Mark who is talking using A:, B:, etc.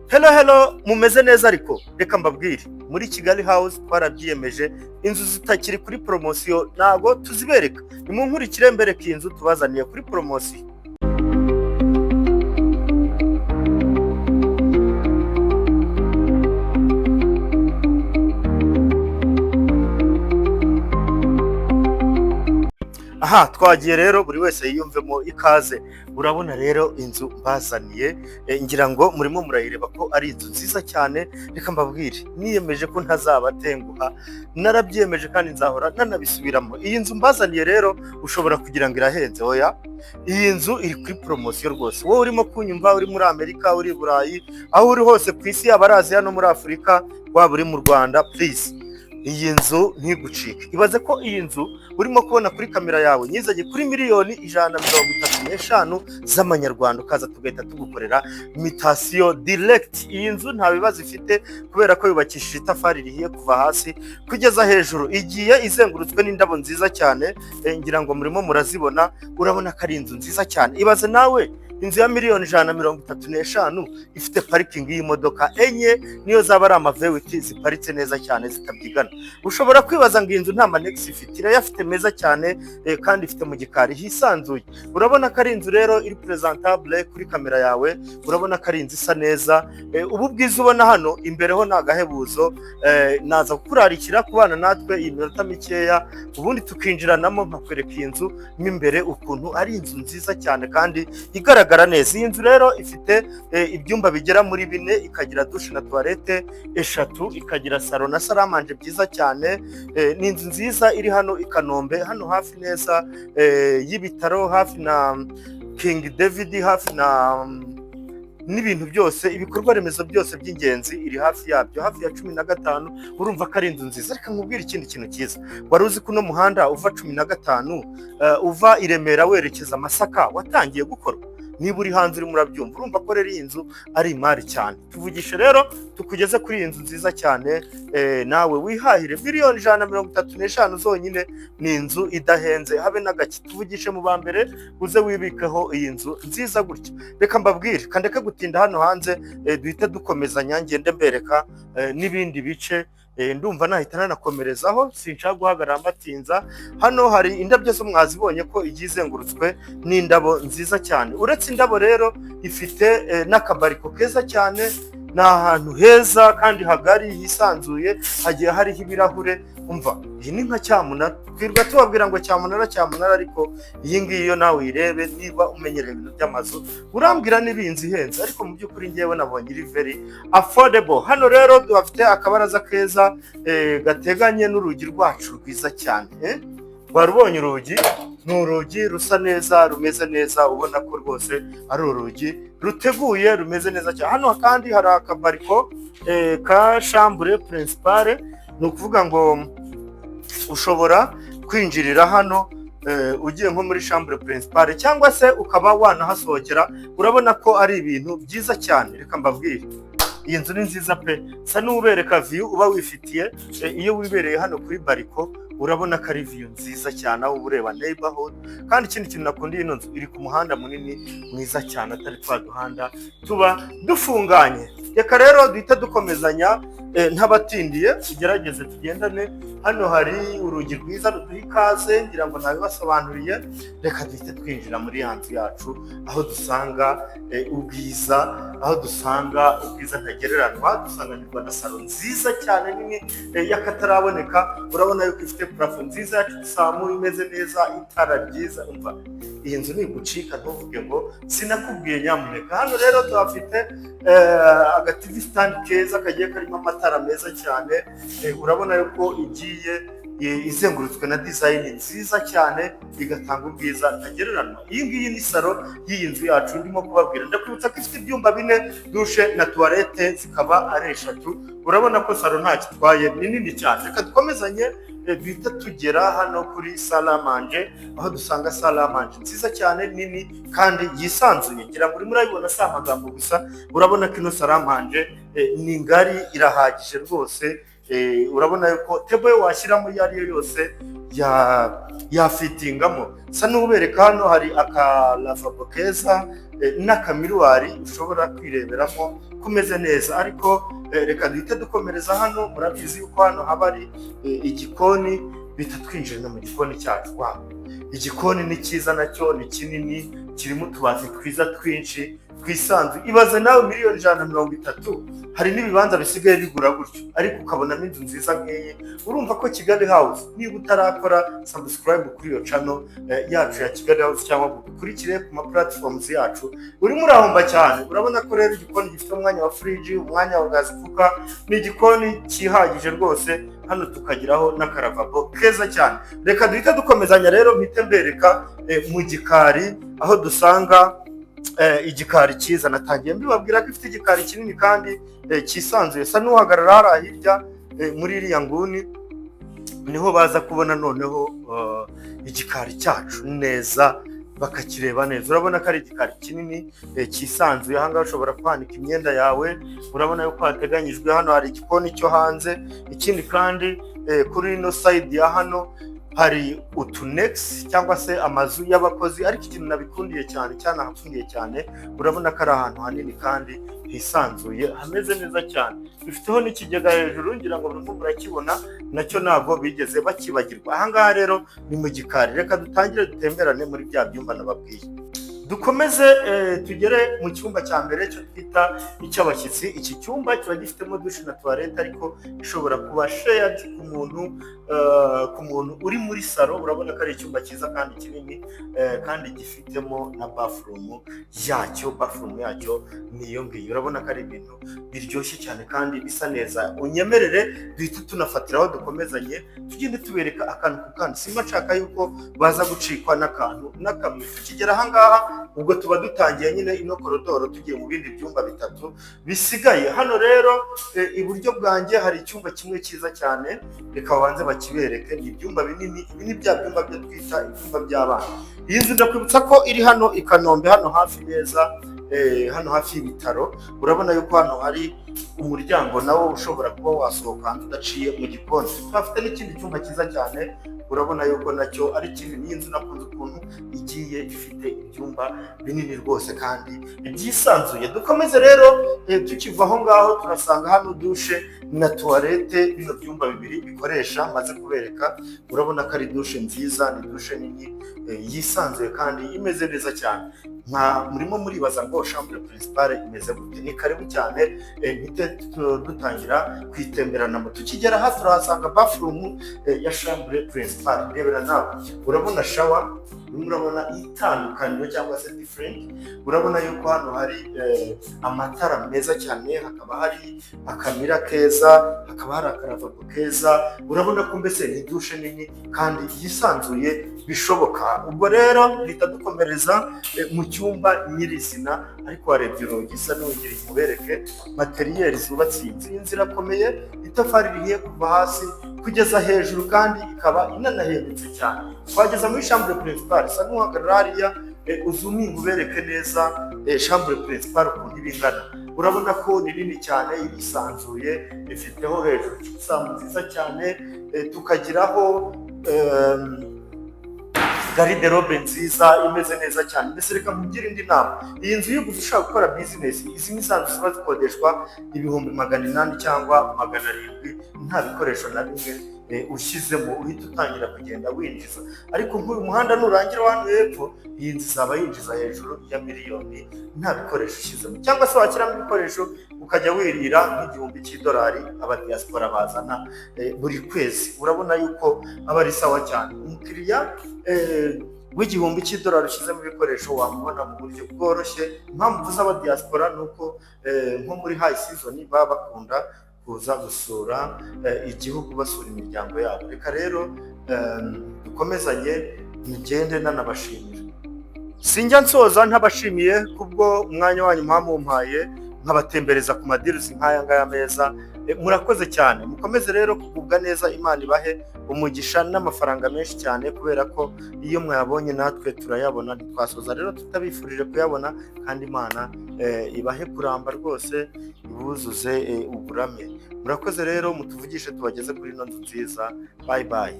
A: Hello mumeze neza ariko reka mbabwire muri Kigali House twarabyiyemeje inzu zitakiri kuri promosiyo ntago tuzibereka nimunkurikire mbereka iyi nzu tubazaniye kuri promosiyo. Aha twagiye rero buri wese yiyumvemo ikaze. Urabona rero inzu mbazaniye, ngira ngo murimo murayireba ko ari inzu nziza cyane. Reka mbabwire niyemeje ko ntazabatenguha, narabyiyemeje kandi nzahora nanabisubiramo. Iyi nzu mbazaniye rero ushobora kugira ngo irahenze, oya, iyi nzu iri kuri promosiyo rwose. Wowe urimo kunyumva uri muri Amerika, uri Burayi, aho uri hose ku isi, yaba ari Aziya no muri Afurika, waba uri mu Rwanda, please iyi nzu ntigucike. Ibaze ko iyi nzu urimo kubona kuri kamera yawe nyizanye kuri miliyoni 135 z'amanyarwanda, ukaza tugahita tugukorera imitasiyo direct. Iyi nzu nta bibazo ifite kubera ko yubakishije itafari rihiye kuva hasi kugeza hejuru, igiye izengurutswe n'indabo nziza cyane. Ngira ngo murimo murazibona, urabona ko ari inzu nziza cyane. Ibaze nawe inzu ya miliyoni 135 ifite parikingi y'imodoka enye, niyo zaba ari amavewiti ziparitse neza cyane zitabyigana. Ushobora kwibaza ngo iyi nzu nta manegisi ifite, irayafite meza cyane kandi ifite mu gikari hisanzuye. Urabona ko ari inzu rero iri presentable kuri kamera yawe, urabona ko ari inzu isa neza. Ubu bwiza ubona hano imbere ho nagahebuzo, naza kukurarikira kubana natwe iyi minota mikeya, ubundi tukinjiranamo nkakwereka iyi nzu mo imbere ukuntu ari inzu nziza cyane kandi igaragara neza. Iyi nzu rero ifite ibyumba bigera muri 4, ikagira dushe na toilette 3, ikagira salo na salamanje byiza cyane. Ni inzu nziza iri hano i Kanombe, hano hafi neza y'ibitaro, hafi na King David, hafi na n'ibintu byose, ibikorwa remezo byose by'ingenzi iri hafi yabyo, hafi ya 15. Urumva ko ari inzu nziza. Reka nkubwire ikindi kintu cyiza. Wari uzi ko no muhanda uva 15 uva i Remera werekeza Masaka watangiye gukora? Niba uri hanze urimo urabyumva, urumva ko rero iyi nzu ari imari cyane. Tuvugishe rero tukugeze kuri iyi nzu nziza cyane, nawe wihahire miliyoni 135 zonyine. Ni inzu idahenze habe na gake. Tuvugishe mu bambere uze wibikeho iyi nzu nziza gutya. Reka mbabwire kandeke gutinda hano hanze, duhite dukomezanya ngende mbereka n'ibindi bice. Ndumva nahita nanakomerezaho, sinshaka guhagarara mbatinza. Hano hari indabyo zo mwazibonye ko igizengurutswe n'indabo nziza cyane. Uretse indabo rero ifite n'akabariko keza cyane. Ni ahantu heza kandi hagari hisanzuye, hagiye hariho ibirahure. Umva, iyi ni nka cyamunara. Twirwa tubabwira ngo cyamunara, ariko iyi ngiyi yo nawe uyirebe. Niba umenyereye ibintu by'amazu urambwira n'ibinzi ihenze, ariko mu by'ukuri ngewe nabonye iri very affordable. Hano rero dufite akabaraza keza gateganye n'urugi rwacu rwiza cyane. Warubonye urugi? Ni urugi rusa neza, rumeze neza, ubona ko rwose ari urugi ruteguye, rumeze neza cyane. Hano kandi hari akabariko ka chambre principale. Ni ukuvuga ngo ushobora kwinjirira hano ugiye nko muri chambre principale, cyangwa se ukaba wanahasohokera. Urabona ko ari ibintu byiza cyane. Reka mbabwire iyi nzu ni nziza pe. Sa n'ubereka view uba wifitiye. Iyo wibereye hano kuri bariko urabona ko ari view nziza cyane, aho ureba neighborhood. Kandi ikindi kintu nakundiye ino nzu, iri ku muhanda munini mwiza cyane, atari twa duhanda tuba dufunganye. Reka rero duhita dukomezanya ntabatindiye, tugerageze tugendane. Hano hari urugi rwiza ruduha ikaze, ngira ngo nabibasobanuriye. Reka duhite twinjira muri ya nzu yacu, aho dusanga ubwiza, aho dusanga ubwiza ntagereranywa. Dusanganirwa na salo nziza cyane nini y'akataraboneka. Urabona yuko ifite parafo nziza ya kisamu imeze neza, itara ryiza. Umva, iyi nzu nigucika ntuvuge ngo sinakubwiye nyamuneka. Hano rero tuhafite aga TV stand keza kagiye karimo amatara meza cyane. Urabona yuko igiye izengurutswe na design nziza cyane, igatanga ubwiza ntagereranywa. Iyi ngiyi ni salo y'iyi nzu yacu ndimo kubabwira. Ndakwibutsa ko ifite ibyumba 4, dushe na toilette zikaba ari 3. Urabona ko salo nta kitwaye, ni nini cyane. Reka dukomezanye duhita tugera hano kuri salamanje, aho dusanga salamanje nziza cyane nini kandi yisanzuye. Ngira ngo uri murayibona si amagambo gusa, urabona ko ino salamanje ni ngari, irahagije rwose. urabona yuko tebo yo washyiramo iyo ariyo yose yafitingamo. sa n'ubereka hano hari akalavabo keza n'akamiruwari ushobora kwireberamo kumeze neza. Ariko reka duhite dukomereza hano. Murabizi yuko hano haba ari igikoni, bita twinjira no mu gikoni cyacu. Igikoni ni cyiza, nacyo ni kinini, kirimo utubati twiza twinshi twisanzwe. Ibaze nawe miliyoni 130, hari n'ibibanza bisigaye bigura gutyo, ariko ukabonamo inzu nziza nk'iyi. Urumva ko Kigali House, niba utarakora subscribe kuri iyo channel yacu ya Kigali House cyangwa ukurikire ku ma platforms yacu, urimo urahomba cyane. Urabona ko rero igikoni gifite umwanya wa fridge, umwanya wa gas cooker, ni igikoni cyihagije rwose. Hano tukagiraho n'akaravabo keza cyane. Reka duhita dukomezanya rero, mpite mbereka mu gikari aho dusanga igikari cyiza. Natangiye mbibabwira ko ifite igikari kinini kandi cyisanzuye. sa n'uhagarara hariya hirya muri iriya nguni, niho baza kubona noneho igikari cyacu neza, bakakireba neza. Urabona ko ari igikari kinini cyisanzuye. Aha ngaha ushobora kwanika imyenda yawe. Urabona yuko hateganyijwe hano hari igikoni cyo hanze. Ikindi kandi kuri ino side ya hano hari utunex cyangwa se amazu y'abakozi. Ariko ikintu nabikundiye cyane cyanahakundiye cyane, urabona ko ari ahantu hanini kandi hisanzuye, hameze neza cyane. Bifiteho n'ikigega hejuru, ngira ngo murimo murakibona, nacyo ntabwo bigeze bakibagirwa. Aha ngaha rero ni mu gikari. Reka dutangire dutemberane muri bya byumba nababwiye. Dukomeze tugere mu cyumba cya mbere cyo twita icy'abashyitsi. Iki cyumba kiba gifitemo dushe na toilette, ariko ishobora kuba shared ku muntu uri muri salo. Urabona ko ari icyumba cyiza kandi kinini, kandi gifitemo na bathroom yacyo. Bathroom yacyo niyo ngiyo. Urabona ko ari ibintu biryoshye cyane kandi bisa neza. Unyemerere duhita tunafatiraho dukomezanye, tugende tubereka akantu ku kandi. Simba nshaka yuko baza gucikwa n'akantu n'akamwe. Tukigera aha ngaha, ubwo tuba dutangiye nyine ino korodoro tugiye mu bindi byumba bitatu bisigaye. Hano rero iburyo bwanjye hari icyumba kimwe cyiza cyane, reka babanze bakibereke. Ni ibyumba binini, ibi ni bya byumba byo twita ibyumba by'abana. Iyi nzu ndakwibutsa ko iri hano i Kanombe, hano hafi neza, hano hafi y'ibitaro. Urabona yuko hano hari umuryango nawo ushobora kuba wasohoka hanze udaciye mu gikoni. Hafite n'ikindi cyumba cyiza cyane, urabona yuko nacyo ari kinini. Iyi nzu nakunze ukuntu igiye ifite ibyumba binini rwose kandi byisanzuye. Dukomeze rero, tukiva aho ngaho turasanga hano dushe na toilette. Bino byumba bibiri bikoresha maze kubereka. Urabona ko ari dushe nziza, ni dushe nini yisanzuye kandi imeze neza cyane. Murimo muribaza ngo chambre principale imeze gute? Ni karibu cyane, mpite dutangira kwitemberanamo. Tukigera hafi turahasanga bathroom ya chambre principale. Rebera nawe, urabona shower, urabona itandukaniro cyangwa se different. Urabona yuko hano hari amatara meza cyane, hakaba hari akamira keza, hakaba hari akaravabo keza. Urabona ko mbese ni dushe nini kandi yisanzuye bishoboka. Ubwo rero leta dukomereza mu cyumba nyirizina, ariko warebye urugi isa n'ugira mubereke materiel zubatse. Iyi nzu irakomeye, itafari rihiye kuva hasi kugeza hejuru kandi ikaba inanahendutse cyane. Twageza muri chambre principale. Sa n'uhagarara hariya uzuminga ubereke neza chambre principale ukuntu ibingana. Urabona ko ni nini cyane, irisanzuye, ifiteho hejuru isambu nziza cyane, tukagiraho garde-robe nziza imeze neza cyane. Mbese reka mugire indi nama. Iyi nzu yo ushaka gukora business, izi ni sanzu ziba zikodeshwa 800 cyangwa 700, nta bikoresho na bimwe ushyizemo, uhita utangira kugenda winjiza. Ariko nk'uyu muhanda nurangira hano hepfo, iyi nzu izaba yinjiza hejuru ya miliyoni nta bikoresho ushyizemo. Cyangwa se wakiramo ibikoresho ukajya wirira $1000 abadiaspora bazana buri kwezi. Urabona yuko aba ari sawa cyane. Umukiriya $1000 ushyizemo ibikoresho wamubona mu buryo bworoshye. Impamvu z'abadiaspora nuko nko muri high season baba bakunda kuza gusura igihugu, basura imiryango yabo. Reka rero dukomezanye, mugende nanabashimira. Sinjya nsoza ntabashimiye kubwo umwanya wanyu mwamumpaye nkabatembereza ku madirisi nk'aya ngaya meza. murakoze cyane, mukomeze rero kugubwa neza, Imana ibahe umugisha n'amafaranga menshi cyane, kubera ko iyo mwayabonye natwe turayabona, ntitwasoza rero tutabifurije kuyabona, kandi Imana ibahe kuramba rwose, ibuzuze uburame. Murakoze rero, mutuvugishe tubageze kuri ino nzu nziza. Bye bye.